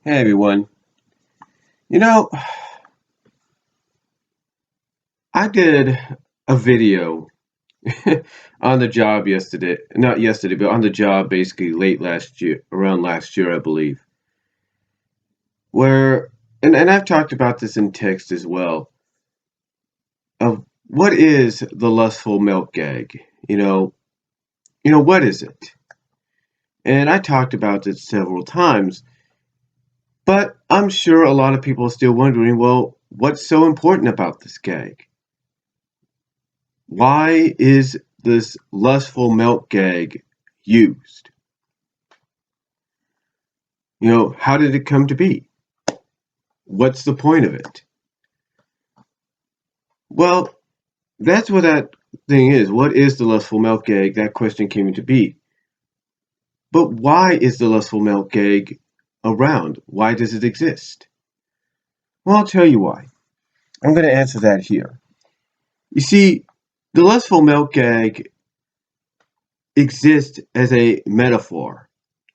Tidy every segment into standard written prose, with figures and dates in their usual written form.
Hey everyone. You know, I did a video on the job yesterday, not yesterday, but on the job basically late last year, around last year, I believe, where, and I've talked about this in text as well, of what is the lustful milk gag? What is it? And I talked about it several times, but I'm sure a lot of people are still wondering, well, what's so important about this gag? Why is this lustful milk gag used? How did it come to be? What's the point of it? Well, that's what that thing is. What is the lustful milk gag? That question came into be. But why is the lustful milk gag around? Why does it exist? Well, I'll tell you why. I'm going to answer that here. You see, the lustful milk gag exists as a metaphor,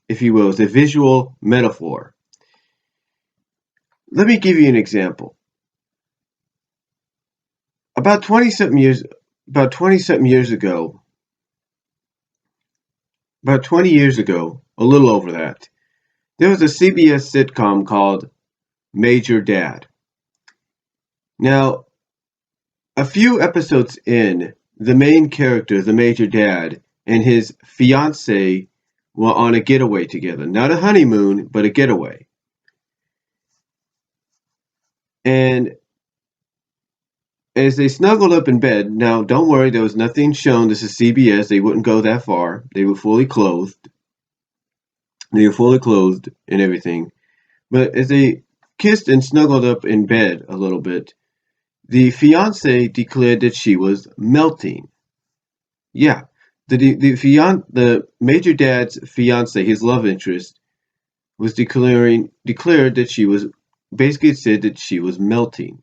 if you will, as a visual metaphor. Let me give you an example. About 20 something years about 20 something years ago, about 20 years ago, a little over that, there was a CBS sitcom called Major Dad. Now, a few episodes in, the main character, the Major Dad, and his fiancée were on a getaway together. Not a honeymoon, but a getaway. And as they snuggled up in bed, now don't worry, there was nothing shown. This is CBS. They wouldn't go that far. They were fully clothed. They were fully clothed and everything. But as they kissed and snuggled up in bed a little bit, the fiancée declared that she was melting. Yeah, the Major Dad's fiancée, his love interest, was declared that she was basically said that she was melting.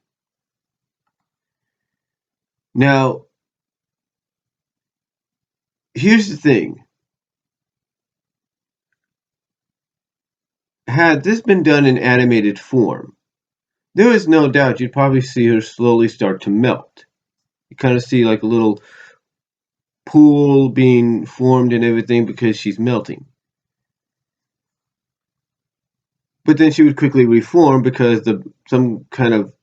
Now, here's the thing. Had this been done in animated form, there is no doubt you'd probably see her slowly start to melt. You kind of see like a little pool being formed and everything because she's melting. But then she would quickly reform because some kind of,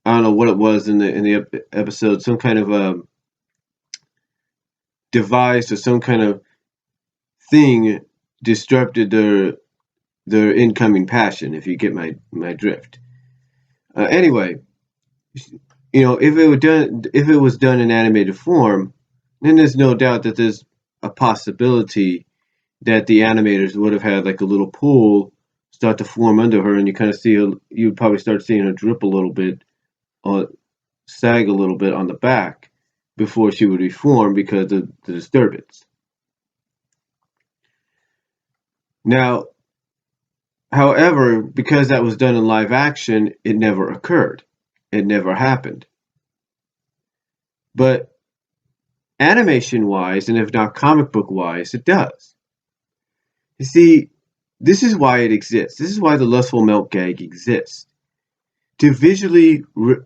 I don't know what it was in the episode, some kind of device or some kind of thing disrupted their incoming passion, if you get my drift. Anyway, if it was done in animated form, then there's no doubt that there's a possibility that the animators would have had like a little pool start to form under her, and you kind of see you'd probably start seeing her drip a little bit, or sag a little bit on the back before she would reform because of the disturbance. Now, however, because that was done in live action, it never occurred. It never happened. But animation wise, and if not comic book wise, it does. You see, this is why it exists. This is why the lustful milk gag exists. To visually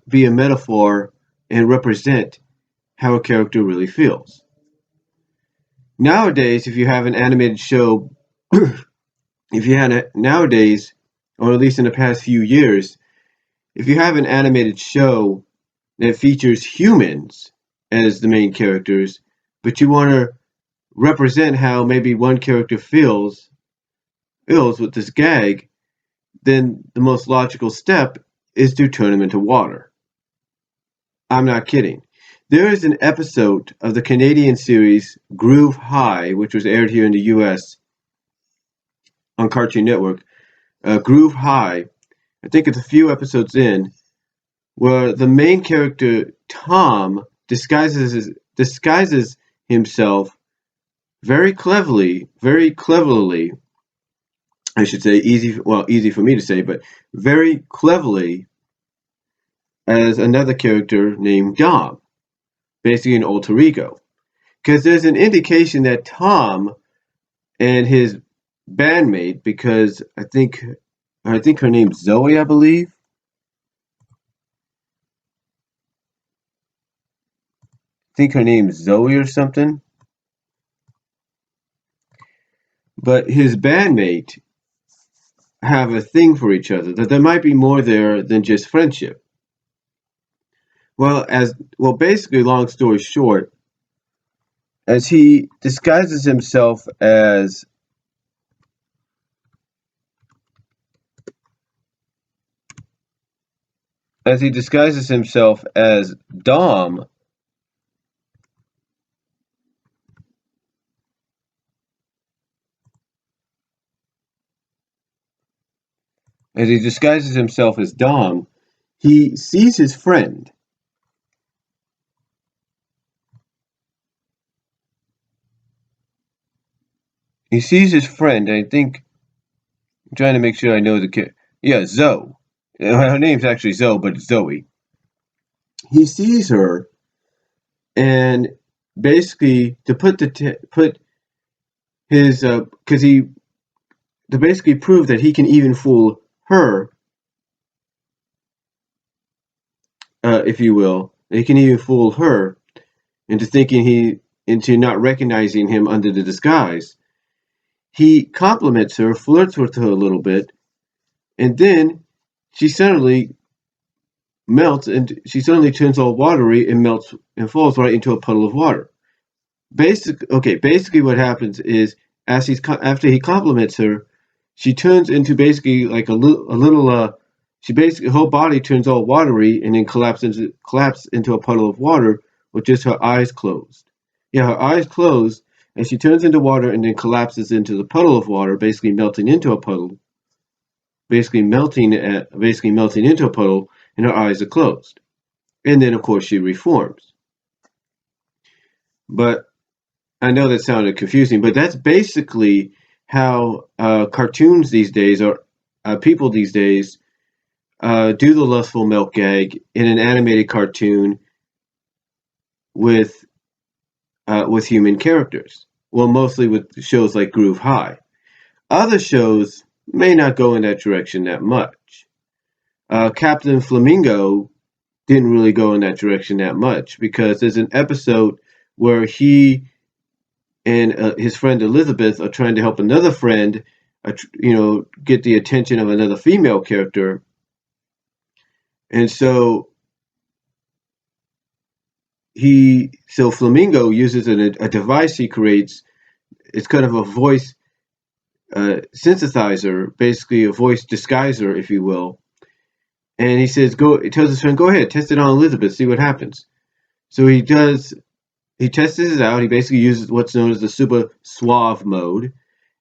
be a metaphor and represent how a character really feels. Nowadays, if you have an animated show, nowadays, or at least in the past few years, if you have an animated show that features humans as the main characters, but you want to represent how maybe one character feels with this gag, then the most logical step is to turn them into water. I'm not kidding. There is an episode of the Canadian series Groove High, which was aired here in the US on Cartoon Network. Groove High, I think it's a few episodes in, where the main character Tom disguises himself very cleverly, I should say, easy for me to say, but very cleverly, as another character named Dom, basically an alter ego. Because there's an indication that Tom and his bandmate because I think her name's Zoe, I believe. I think her name's Zoe or something. But his bandmate have a thing for each other, that there might be more there than just friendship. Basically, long story short, as he disguises himself as Dom, as he disguises himself as Dom, he sees his friend. He sees his friend, and I think I'm trying to make sure I know the kid. Yeah, Zoe. Her name's actually Zoe, but it's Zoe. He sees her, and basically to put his because he to basically prove that he can even fool her, if you will, he can even fool her into not recognizing him under the disguise. He compliments her, flirts with her a little bit, and then she suddenly melts and she suddenly turns all watery and melts and falls right into a puddle of water. Basically what happens is after he compliments her, she turns into basically like a little she basically her whole body turns all watery and then collapses into a puddle of water with just her eyes closed. Yeah, her eyes closed, and she turns into water and then collapses into the puddle of water, basically melting into a puddle, basically melting into a puddle, and her eyes are closed. And then of course she reforms. But I know that sounded confusing, but that's basically how cartoons these days, or people these days, do the lustful milk gag in an animated cartoon with human characters. Well, mostly with shows like Groove High. Other shows may not go in that direction that much. Captain Flamingo didn't really go in that direction that much because there's an episode where he and his friend Elizabeth are trying to help another friend, get the attention of another female character, and so Flamingo uses a device he creates. It's kind of a voice synthesizer, basically a voice disguiser, if you will. And he says, "Go." He tells his friend, "Go ahead, test it on Elizabeth, see what happens." So he does. He tests it out. He basically uses what's known as the super suave mode,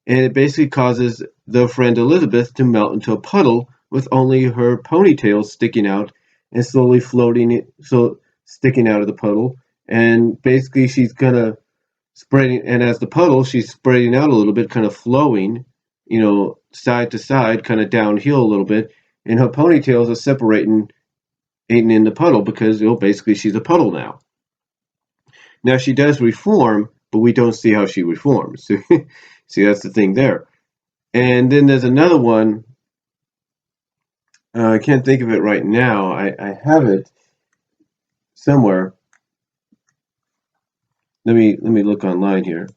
and it basically causes the friend Elizabeth to melt into a puddle with only her ponytail sticking out and slowly sticking out of the puddle. And basically, she's gonna spreading, and as the puddle, she's spreading out a little bit, kind of flowing, side to side, kind of downhill a little bit, and her ponytails are separating, eating in the puddle because basically she's a puddle now. Now she does reform, but we don't see how she reforms. See, that's the thing there. And then there's another one. I can't think of it right now. I have it somewhere. Let me look online here.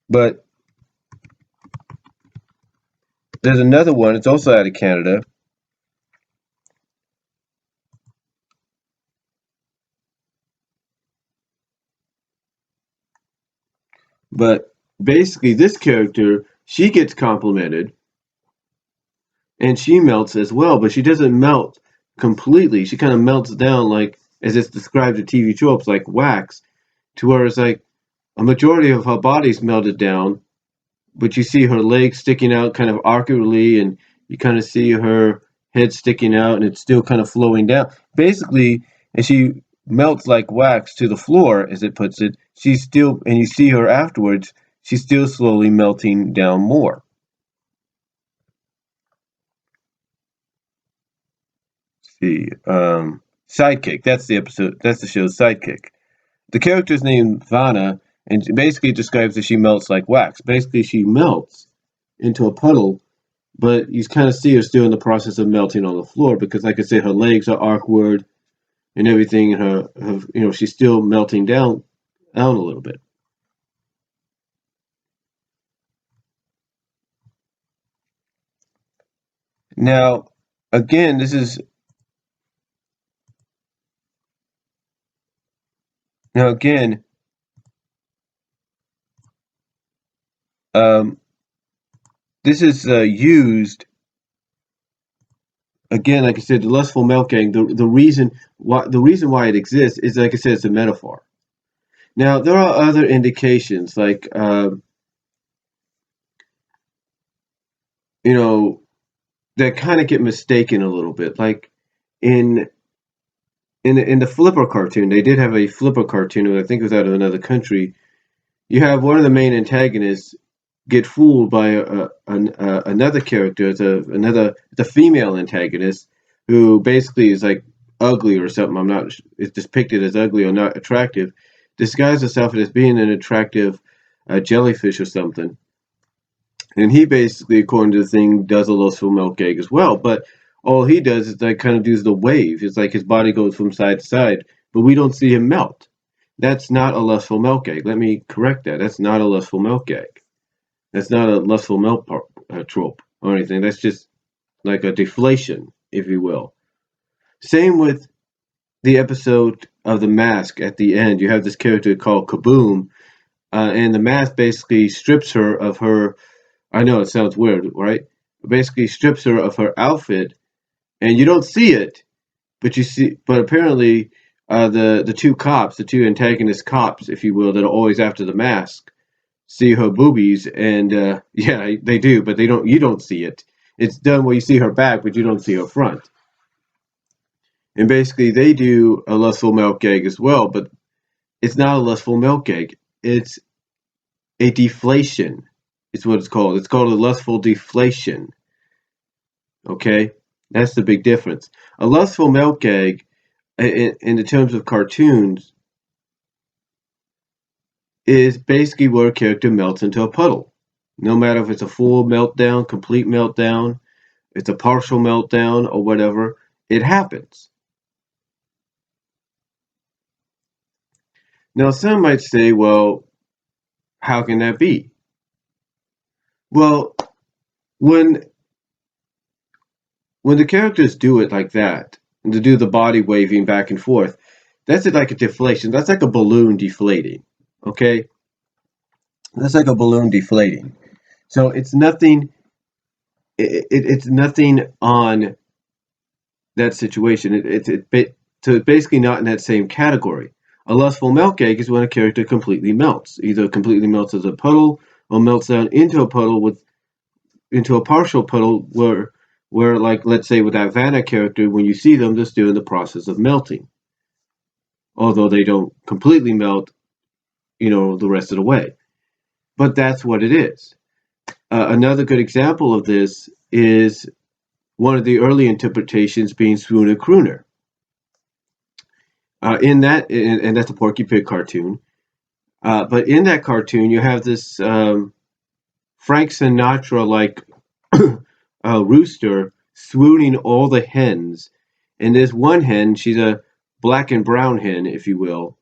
But there's another one. It's also out of Canada. But basically, this character, she gets complimented and she melts as well, but she doesn't melt completely. She kind of melts down, like as it's described in TV tropes, like wax, to where it's like a majority of her body's melted down, but you see her legs sticking out kind of awkwardly, and you kind of see her head sticking out, and it's still kind of flowing down. Basically, and she melts like wax to the floor, as it puts it. She's still, and you see her afterwards, she's still slowly melting down more. Let's see, Sidekick. That's the episode. That's the show's Sidekick. the character's named Vanna, and basically describes that she melts like wax. Basically, she melts into a puddle, but you kind of see her still in the process of melting on the floor because, like I said, her legs are awkward and everything. She's still melting down a little bit. Now, again, this is now again. Um, this is used again, like I said, the lustful milk gang. The reason why it exists is, like I said, it's a metaphor. Now there are other indications, like you know, that kind of get mistaken a little bit. Like in in the Flipper cartoon, they did have a Flipper cartoon, I think it was out of another country. You have one of the main antagonists get fooled by another character. It's a female antagonist who basically is like ugly or something. I'm not. It's depicted as ugly or not attractive. Disguises herself as being an attractive jellyfish or something. And he basically, according to the thing, does a lustful milk egg as well. But all he does is like kind of does the wave. It's like his body goes from side to side, but we don't see him melt. That's not a lustful milk egg. Let me correct that. That's not a lustful milk egg. That's not a lustful milk trope or anything. That's just like a deflation, if you will. Same with the episode of The Mask at the end. You have this character called Kaboom, and the mask basically strips her of her. I know it sounds weird, right? Basically strips her of her outfit, and you don't see it, but you see. But apparently, the two cops, the two antagonist cops, if you will, that are always after the mask, see her boobies, and yeah, they do, but they don't. You don't see it. It's done where you see her back, but you don't see her front. And basically, they do a lustful milk gag as well, but it's not a lustful milk gag. It's a deflation. Is what it's called. It's called a lustful deflation. Okay, that's the big difference. A lustful milk gag, in the terms of cartoons, is basically where a character melts into a puddle. No matter if it's a full meltdown, complete meltdown, it's a partial meltdown, or whatever, it happens. Now, some might say, well, how can that be? Well, when when the characters do it like that, and to do the body waving back and forth, that's like a deflation. That's like a balloon deflating. Okay, that's like a balloon deflating. So it's nothing. It's nothing on that situation. So it's basically not in that same category. A lustful milk egg is when a character completely melts, either completely melts as a puddle or melts down into a puddle with into a partial puddle where like let's say with that Vanna character, when you see them, they're still in the process of melting, although they don't completely melt, the rest of the way. But that's what it is. Another good example of this is one of the early interpretations being Swooner Crooner. In that, and that's a Porky Pig cartoon. But in that cartoon, you have this Frank Sinatra like rooster swooning all the hens. And there's one hen, she's a black and brown hen, if you will.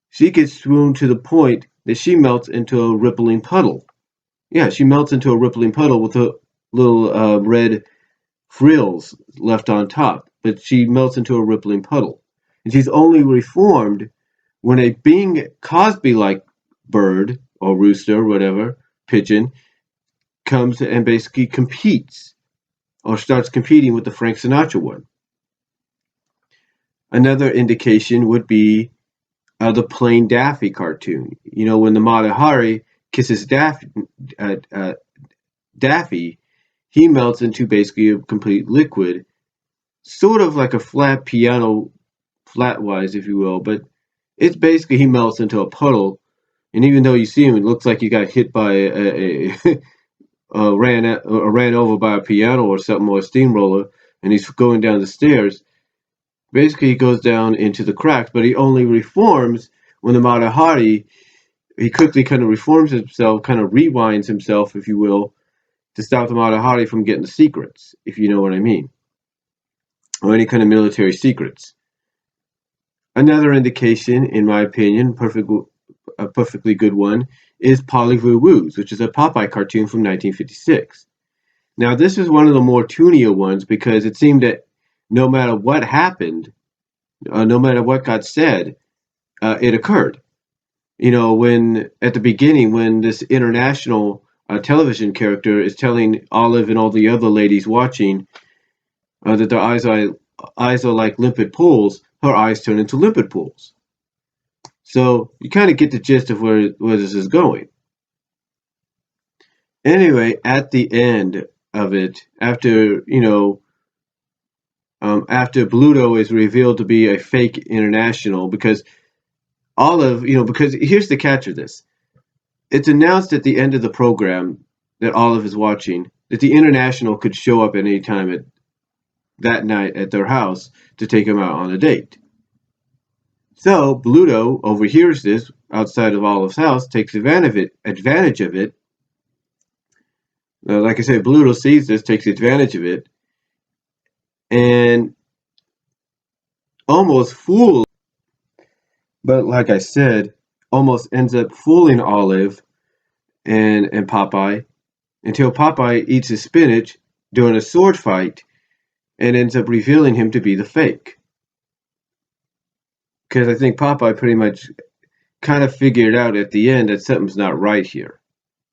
She gets swooned to the point that she melts into a rippling puddle. Yeah, she melts into a rippling puddle with a little red frills left on top, but she melts into a rippling puddle. And she's only reformed when a Bing Cosby like bird or rooster, or whatever, pigeon, comes and basically competes or starts competing with the Frank Sinatra one. Another indication would be the plain Daffy cartoon. When the Mata Hari kisses Daffy, he melts into basically a complete liquid, sort of like a flat piano, flatwise, if you will, but it's basically he melts into a puddle, and even though you see him, it looks like he got hit by ran over by a piano or something or a steamroller, and he's going down the stairs. Basically, he goes down into the cracks, but he only reforms when the Mata Hari, he quickly kind of reforms himself, kind of rewinds himself, if you will, to stop the Mata Hari from getting the secrets, if you know what I mean, or any kind of military secrets. Another indication, in my opinion, a perfectly good one, is Polly Voo Woos, which is a Popeye cartoon from 1956. Now, this is one of the more tunier ones because it seemed that no matter what happened, no matter what got said, it occurred. You know, when at the beginning, when this international television character is telling Olive and all the other ladies watching that their eyes are like limpid pools, her eyes turn into limpid pools. So you kind of get the gist of where this is going. Anyway, at the end of it, after after Bluto is revealed to be a fake international, because Olive, because here's the catch of this: it's announced at the end of the program that Olive is watching that the international could show up at any time that night at their house to take him out on a date. So Bluto overhears this outside of Olive's house, takes advantage of it. Like I said, Bluto sees this, takes advantage of it, and almost fools. But like I said, almost ends up fooling Olive and Popeye until Popeye eats his spinach during a sword fight and ends up revealing him to be the fake. Because I think Popeye pretty much kind of figured out at the end that something's not right here.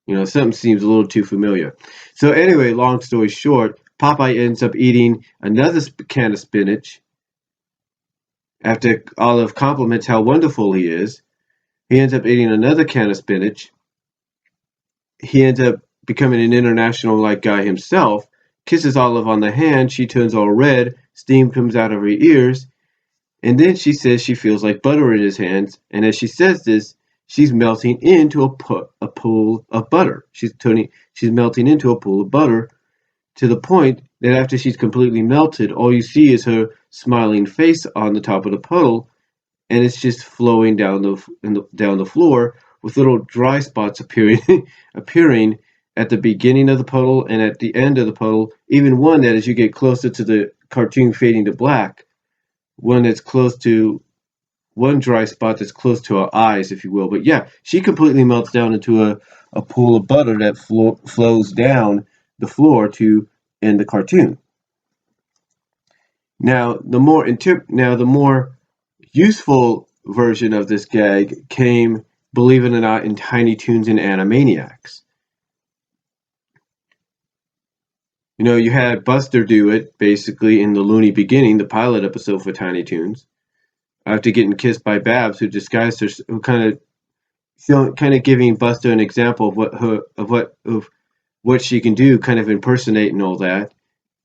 Something seems a little too familiar. So anyway, long story short, Popeye ends up eating another can of spinach. After Olive compliments how wonderful he is, he ends up eating another can of spinach. He ends up becoming an international like guy himself, kisses Olive on the hand, she turns all red, steam comes out of her ears, and then she says she feels like butter in his hands, and as she says this, she's melting into a pool of butter. She's melting into a pool of butter to the point that after she's completely melted, all you see is her smiling face on the top of the puddle, and it's just flowing down the floor with little dry spots appearing at the beginning of the puddle and at the end of the puddle. Even one that, as you get closer to the cartoon fading to black, one dry spot that's close to her eyes, if you will. But yeah, she completely melts down into a pool of butter that flows down the floor to end the cartoon. Now, the more useful version of this gag came, believe it or not, in Tiny Toons and Animaniacs. You had Buster do it basically in the Looney Beginning, the pilot episode for Tiny Toons, after getting kissed by Babs, who disguised her, who kind of giving Buster an example of what she can do, kind of impersonate and all that.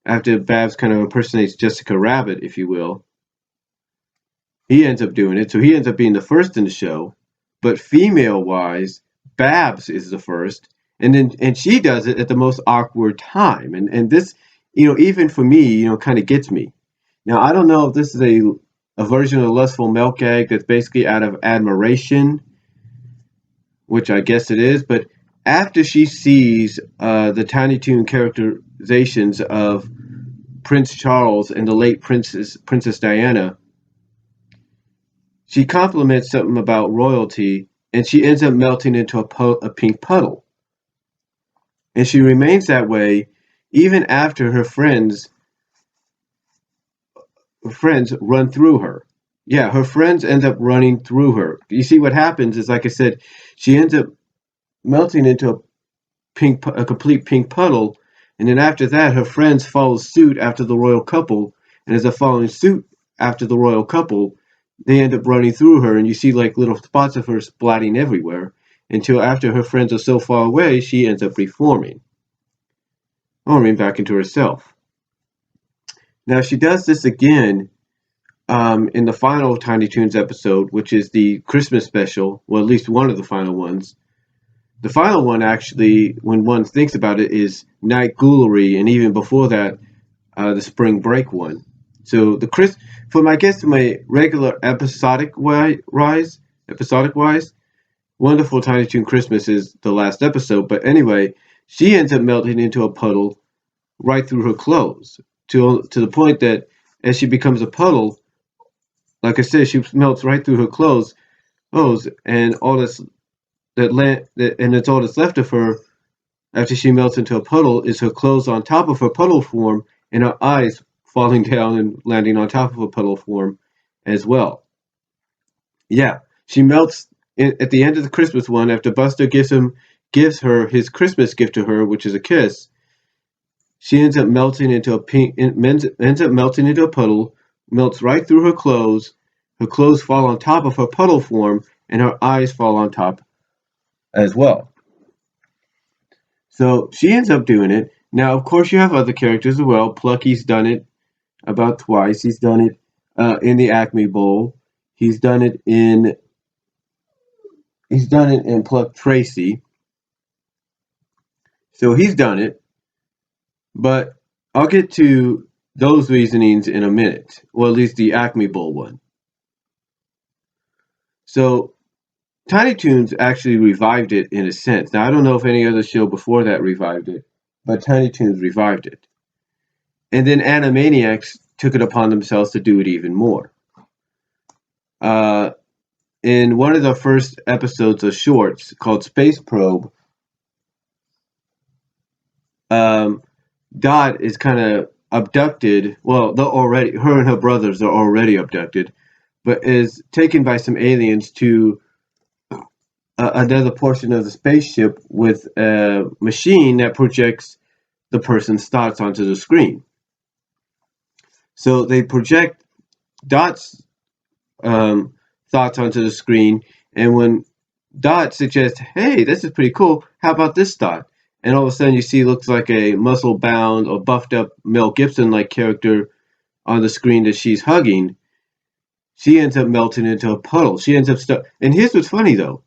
After Babs kind of impersonates Jessica Rabbit, if you will, he ends up doing it. So he ends up being the first in the show. But female-wise, Babs is the first, and she does it at the most awkward time. And this, even for me, kind of gets me. Now I don't know if this is a version of Lustful Milk Gag that's basically out of admiration, which I guess it is. But after she sees the Tiny Toon characterizations of Prince Charles and the late Princess Diana, she compliments something about royalty, and she ends up melting into a pink puddle. And she remains that way even after her friends run through her. Yeah, her friends end up running through her. You see, what happens is, like I said, she ends up melting into a complete pink puddle, and then after that, her friends follow suit after the royal couple, and as they're following suit after the royal couple, they end up running through her, and you see like little spots of her splatting everywhere until after her friends are so far away, she ends up reforming back into herself. Now she does this again in the final Tiny Toons episode, which is the Christmas special, well, at least one of the final ones. The final one, actually, when one thinks about it, is Night Ghoulery, and even before that, the Spring Break one. So the Chris from I guess my regular episodic wise, Wonderful Tiny Toon Christmas is the last episode. But anyway, she ends up melting into a puddle right through her clothes to the point that as she becomes a puddle, like I said, she melts right through her clothes, and all that's and it's all that's left of her after she melts into a puddle is her clothes on top of her puddle form and her eyes falling down and landing on top of a puddle form as well. Yeah, she melts at the end of the Christmas one after Buster gives her his Christmas gift to her, which is a kiss. She ends up melting into a puddle, melts right through her clothes. Her clothes fall on top of her puddle form, and her eyes fall on top as well. So she ends up doing it. Now, of course, you have other characters as well. Plucky's done it about twice. He's done it in the Acme Bowl. He's done it in Pluck Tracy. So he's done it. But I'll get to those reasonings in a minute. Well, at least the Acme Bowl one. So Tiny Toons actually revived it in a sense. Now I don't know if any other show before that revived it, but Tiny Toons revived it. And then Animaniacs took it upon themselves to do it even more. Uh, in one of the first episodes of shorts called Space Probe, Dot is kind of abducted. Well, her and her brothers are already abducted, but is taken by some aliens to another portion of the spaceship with a machine that projects the person's thoughts onto the screen. So they project Dot's thoughts onto the screen, and when Dot suggests, "Hey, this is pretty cool. How about this thought?" And all of a sudden, you see looks like a muscle-bound or buffed-up Mel Gibson-like character on the screen that she's hugging. She ends up melting into a puddle. She ends up and here's what's funny though: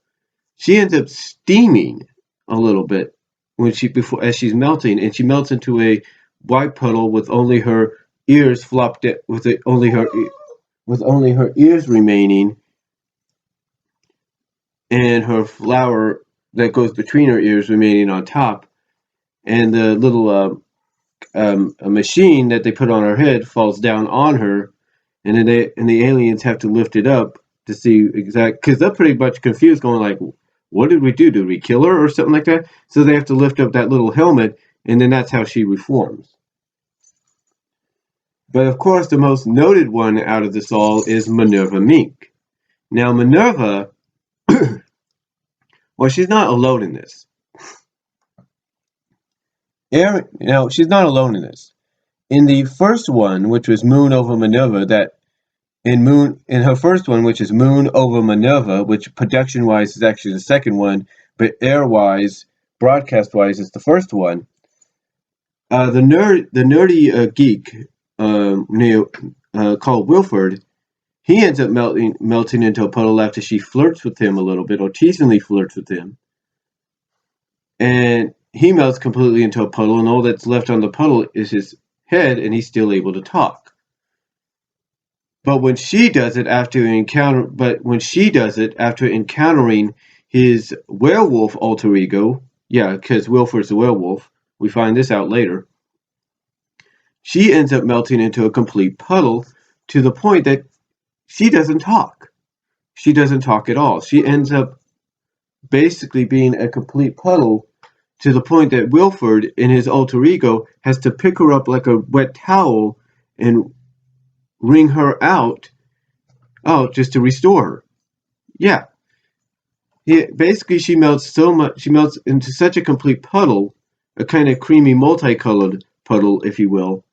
she ends up steaming a little bit when as she's melting, and she melts into a white puddle with only her ears flopped it, with only her ears remaining, and her flower that goes between her ears remaining on top, and the little a machine that they put on her head falls down on her, and then the aliens have to lift it up to see because they're pretty much confused, going like, "What did we do? Did we kill her or something like that?" So they have to lift up that little helmet, and then that's how she reforms. But of course, the most noted one out of this all is Minerva Mink. Now, Minerva, well, she's not alone in this. She's not alone in this. In the first one, which was Moon over Minerva, in her first one, which is Moon over Minerva, which production wise is actually the second one, but air wise, broadcast wise, is the first one. The nerdy geek called Wilford, he ends up melting into a puddle after she flirts with him a little bit, or teasingly flirts with him, and he melts completely into a puddle, and all that's left on the puddle is his head, and he's still able to talk. But when she does it after encountering his werewolf alter ego, yeah, because Wilford's a werewolf, we find this out later. She ends up melting into a complete puddle to the point that she doesn't talk. She doesn't talk at all. She ends up basically being a complete puddle to the point that Wilford, in his alter ego, has to pick her up like a wet towel and wring her out just to restore her. Yeah. Basically, she melts into such a complete puddle, a kind of creamy multicolored puddle, if you will,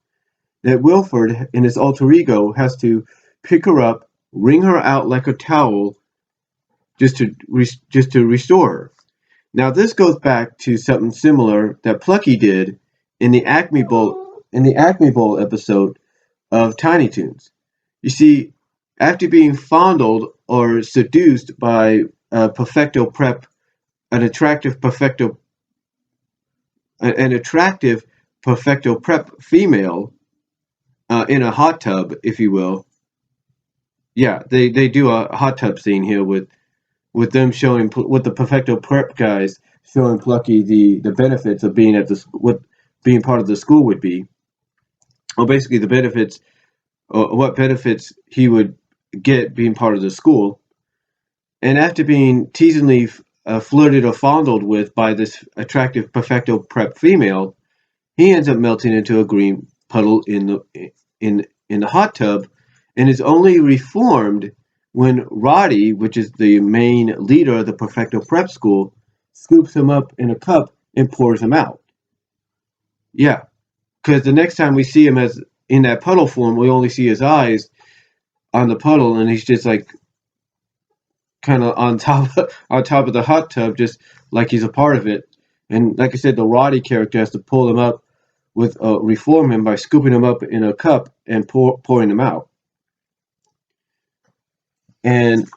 that Wilford, in his alter ego, has to pick her up, wring her out like a towel, just to restore her. Now, this goes back to something similar that Plucky did in the Acme Bowl episode of Tiny Toons. You see, after being fondled or seduced by a an attractive perfecto prep female, in a hot tub, if you will. Yeah, they do a hot tub scene here with them showing with the Perfecto Prep guys showing Plucky the benefits of being at the what being part of the school would be. Well, basically the benefits, what benefits he would get being part of the school. And after being teasingly flirted or fondled with by this attractive Perfecto Prep female, he ends up melting into a green puddle in the hot tub, and is only reformed when Roddy, which is the main leader of the Perfecto Prep School, scoops him up in a cup and pours him out. Yeah, because the next time we see him as in that puddle form, we only see his eyes on the puddle, and he's just like kind of on top of the hot tub, just like he's a part of it. And like I said, the Roddy character has to pull him up with reform him by scooping him up in a cup and pouring him out. And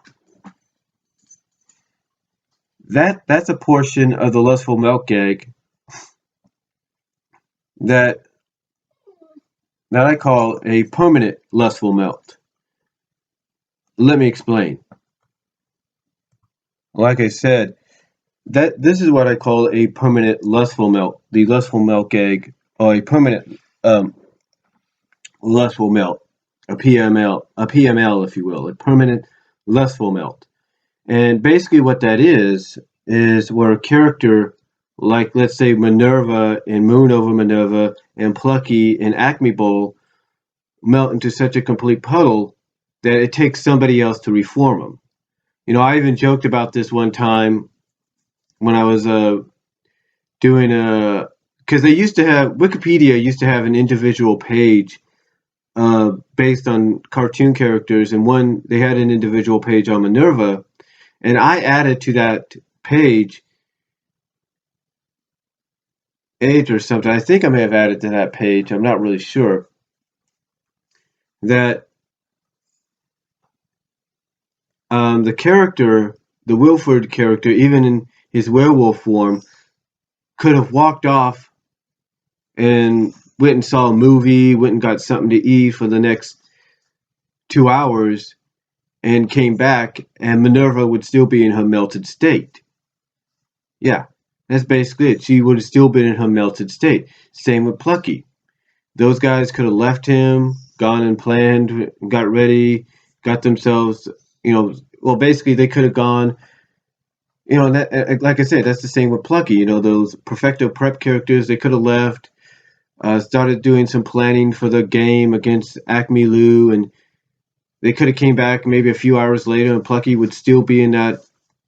that's a portion of the lustful milk gag that I call a permanent lustful melt. Let me explain. Like I said, that this is what I call a permanent lustful melt. The lustful melt gag, or a permanent lustful melt, a PML, if you will, a permanent lustful melt. And basically, what that is where a character, like let's say Minerva in Moon Over Minerva and Plucky in Acme Bowl, melt into such a complete puddle that it takes somebody else to reform them. You know, I even joked about this one time when I was doing a, because they used to have, Wikipedia used to have an individual page based on cartoon characters, and one they had an individual page on Minerva, and I added to that page age or something. I think I may have added to that page. I'm not really sure. That the character, the Wilford character, even in his werewolf form, could have walked off and went and saw a movie, went and got something to eat for the next 2 hours, and came back, and Minerva would still be in her melted state. Yeah, that's basically it. She would have still been in her melted state. Same with Plucky. Those guys could have left him, gone and planned, got ready, got themselves, well, basically they could have gone, and that, like I said, that's the same with Plucky. Those Perfecto Prep characters, they could have left, started doing some planning for the game against Acme Lou, and they could have came back maybe a few hours later, and Plucky would still be in that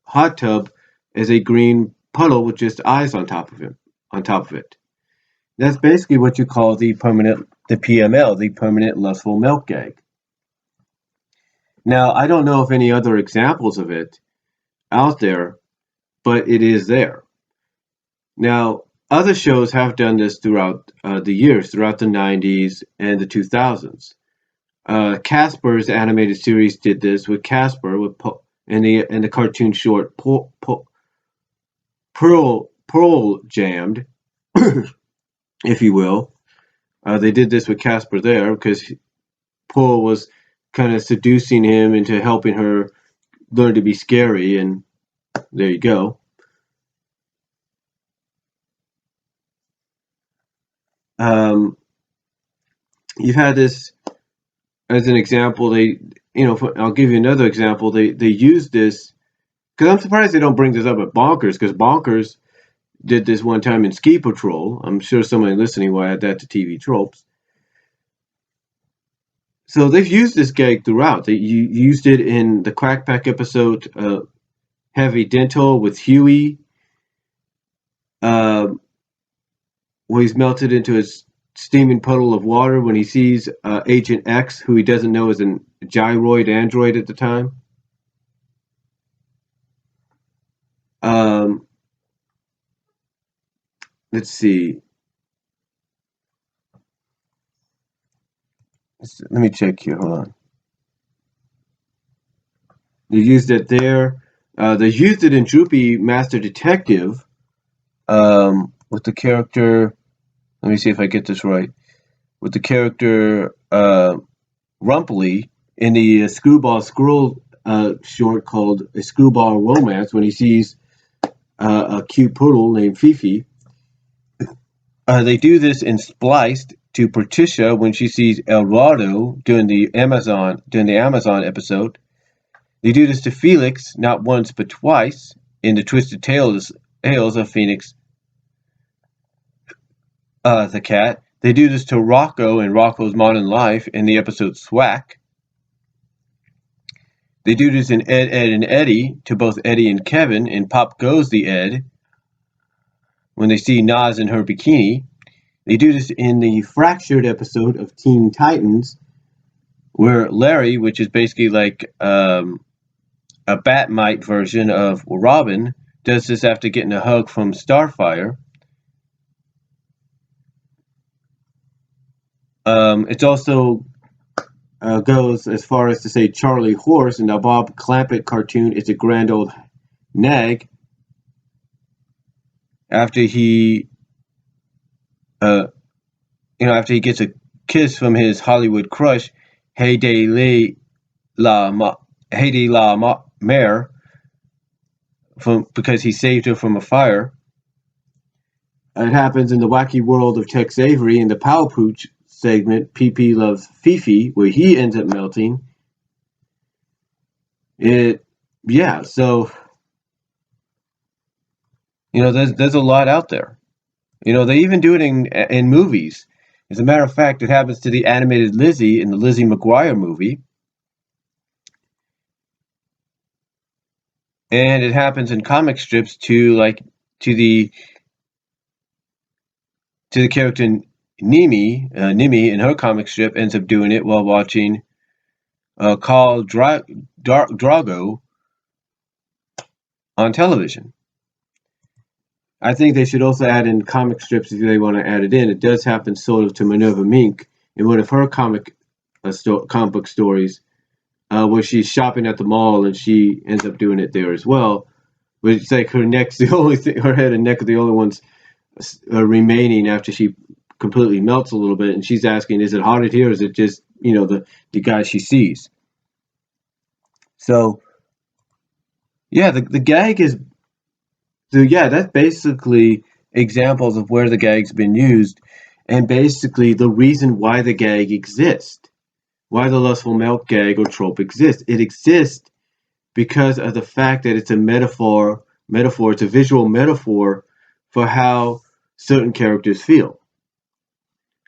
hot tub as a green puddle with just eyes on top of him, on top of it. That's basically what you call the PML, the permanent lustful milk gag. Now, I don't know of any other examples of it out there, but it is there. Now, other shows have done this throughout the years, throughout the 90s and the 2000s. Casper's animated series did this with Casper and the cartoon short Pearl Jammed, if you will. They did this with Casper there because Pearl was kind of seducing him into helping her learn to be scary, and there you go. You've had this as an example. I'll give you another example. They use this because I'm surprised they don't bring this up at Bonkers, because Bonkers did this one time in Ski Patrol. I'm sure somebody listening will add that to TV tropes. So they've used this gag throughout. They used it in the Quack Pack episode, Heavy Dental with Huey, where he's melted into a steaming puddle of water when he sees Agent X, who he doesn't know is a gyroid android at the time. Let's see. Let me check here. Hold on. They used it there. They used it in Droopy Master Detective with the character. Let me see if I get this right. with the character Rumpley in the Screwball Squirrel short called A Screwball Romance when he sees a cute poodle named Fifi. They do this in Spliced to Patricia when she sees El Rado during the Amazon episode. They do this to Felix not once but twice in the Twisted Tales of Phoenix the cat. They do this to Rocco in Rocco's Modern Life in the episode Swack. They do this in Ed, Edd, and Eddy to both Eddie and Kevin in Pop Goes the Ed when they see Nas in her bikini. They do this in the Fractured episode of Teen Titans where Larry, which is basically like a Batmite version of Robin, does this after getting a hug from Starfire. It also goes as far as to say Charlie Horse in the Bob Clampett cartoon. It's a grand old nag. After he, after he gets a kiss from his Hollywood crush, Hedy La Mare, because he saved her from a fire. It happens in the wacky world of Tex Avery in the Pow Pooch segment, PP Loves Fifi, where he ends up melting. So there's a lot out there. They even do it in movies. As a matter of fact, it happens to the animated Lizzie in the Lizzie McGuire movie. And it happens in comic strips to the character Nimi in her comic strip ends up doing it while watching Khal Drogo on television. I think they should also add in comic strips if they want to add it in. It does happen sort of to Minerva Mink in one of her comic book stories where she's shopping at the mall and she ends up doing it there as well. But it's like her neck's the only thing, her head and neck are the only ones remaining after she completely melts a little bit, and she's asking, is it haunted here, or is it just the guy she sees? So the gag is that's basically examples of where the gag's been used, and basically the reason why the gag exists, why the lustful milk gag or trope exists. It exists because of the fact that it's a metaphor, it's a visual metaphor for how certain characters feel.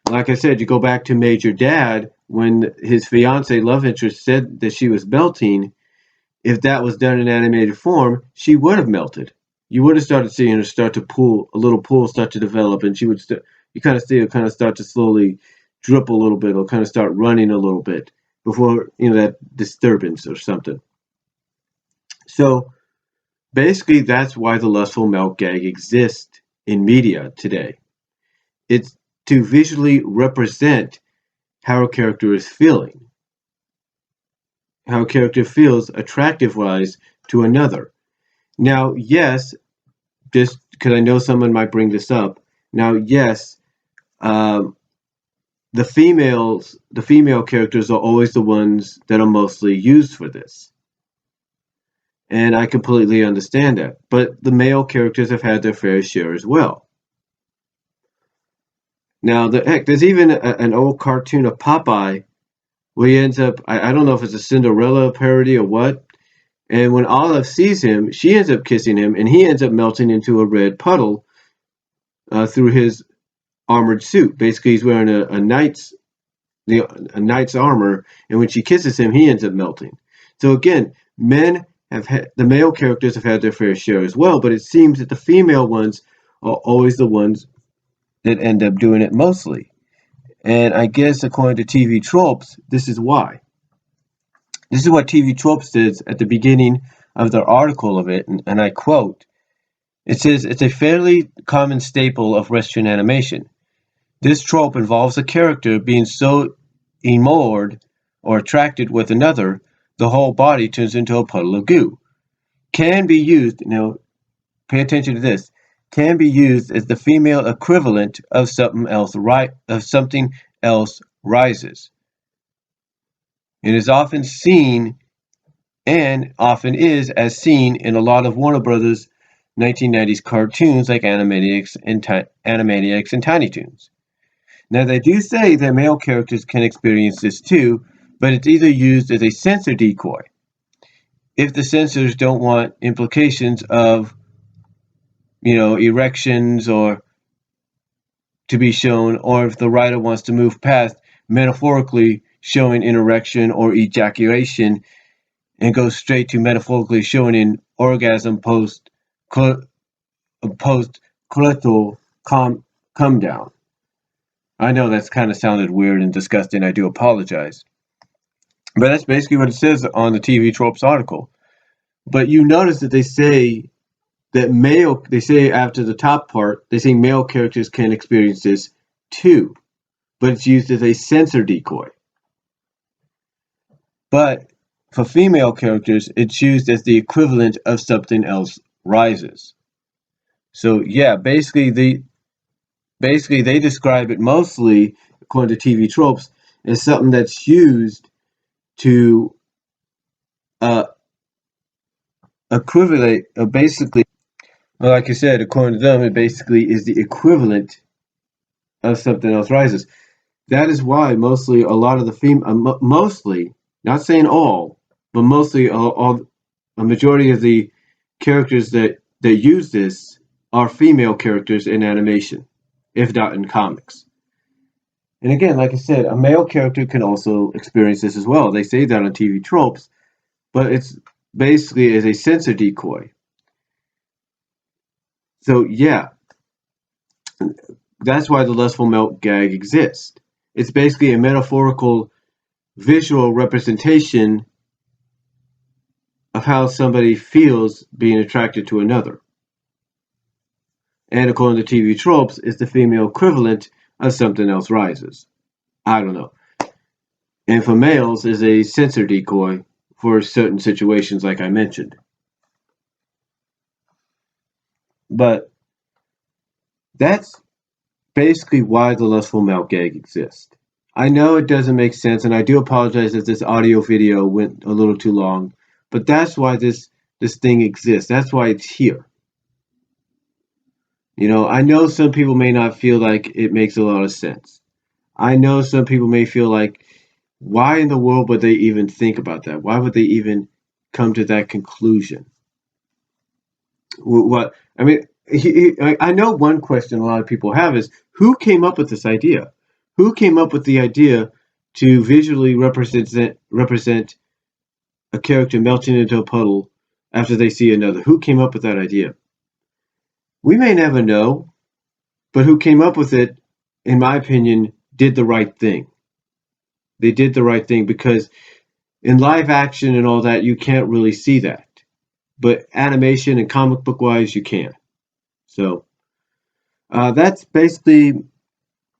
Like I said, you go back to Major Dad, when his fiancee love interest said that she was melting. If that was done in animated form, she would have melted. You would have started seeing her start to pool, a little pool start to develop, and she would you kind of see her kind of start to slowly drip a little bit, or kind of start running a little bit before that disturbance or something. So basically, that's why the lustful milk gag exists in media today. It's to visually represent how a character is feeling, how a character feels attractive-wise to another. Now, yes, just because I know someone might bring this up. Now, yes, the female characters are always the ones that are mostly used for this. And I completely understand that. But the male characters have had their fair share as well. Now, there's even an old cartoon of Popeye where he ends up, I don't know if it's a Cinderella parody or what, and when Olive sees him, she ends up kissing him, and he ends up melting into a red puddle through his armored suit. Basically, he's wearing a knight's armor, and when she kisses him, he ends up melting. So again, the male characters have had their fair share as well, but it seems that the female ones are always the ones that end up doing it mostly. And I guess according to TV Tropes, this is why. This is what TV Tropes says at the beginning of their article of it, and I quote, it says, it's a fairly common staple of Western animation. This trope involves a character being so enamored or attracted with another, the whole body turns into a puddle of goo. Can be used, pay attention to this, can be used as the female equivalent of something else rises. It is often seen and often is as seen in a lot of Warner Brothers 1990s cartoons like Animaniacs and Tiny Toons. Now, they do say that male characters can experience this too, but it's either used as a censor decoy. If the censors don't want implications of, erections or to be shown, or if the writer wants to move past metaphorically showing an erection or ejaculation and go straight to metaphorically showing an orgasm post coital come down. I know that's kind of sounded weird and disgusting. I do apologize. But that's basically what it says on the TV Tropes article. But you notice that they say after the top part, they say male characters can experience this too. But it's used as a censor decoy. But for female characters, it's used as the equivalent of something else rises. So yeah, basically they describe it mostly, according to TV Tropes, as something that's used to equivalent, basically, well, like you said, according to them, it basically is the equivalent of something else rises. That is why mostly a lot of the mostly, not saying all, but mostly a majority of the characters that use this are female characters in animation, if not in comics. And again, like I said, a male character can also experience this as well. They say that on TV Tropes, but it's basically as a censor decoy. So yeah, that's why the lustful milk gag exists. It's basically a metaphorical visual representation of how somebody feels being attracted to another. And according to TV Tropes, it's the female equivalent of something else rises. I don't know. And for males is a censor decoy for certain situations like I mentioned. But that's basically why the lustful male gag exists. I know it doesn't make sense, and I do apologize if this audio video went a little too long, but that's why this thing exists. That's why it's here. I know some people may not feel like it makes a lot of sense. I know some people may feel like, why in the world would they even think about that? Why would they even come to that conclusion? What I mean, I know one question a lot of people have is, who came up with this idea? Who came up with the idea to visually represent a character melting into a puddle after they see another? Who came up with that idea? We may never know, but who came up with it, in my opinion, did the right thing. They did the right thing, because in live action and all that, you can't really see that. But animation and comic book wise, you can. So that's basically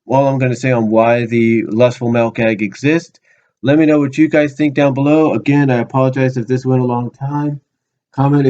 all I'm going to say on why the lustful male gag exists. Let me know what you guys think down below. Again, I apologize if this went a long time. Comment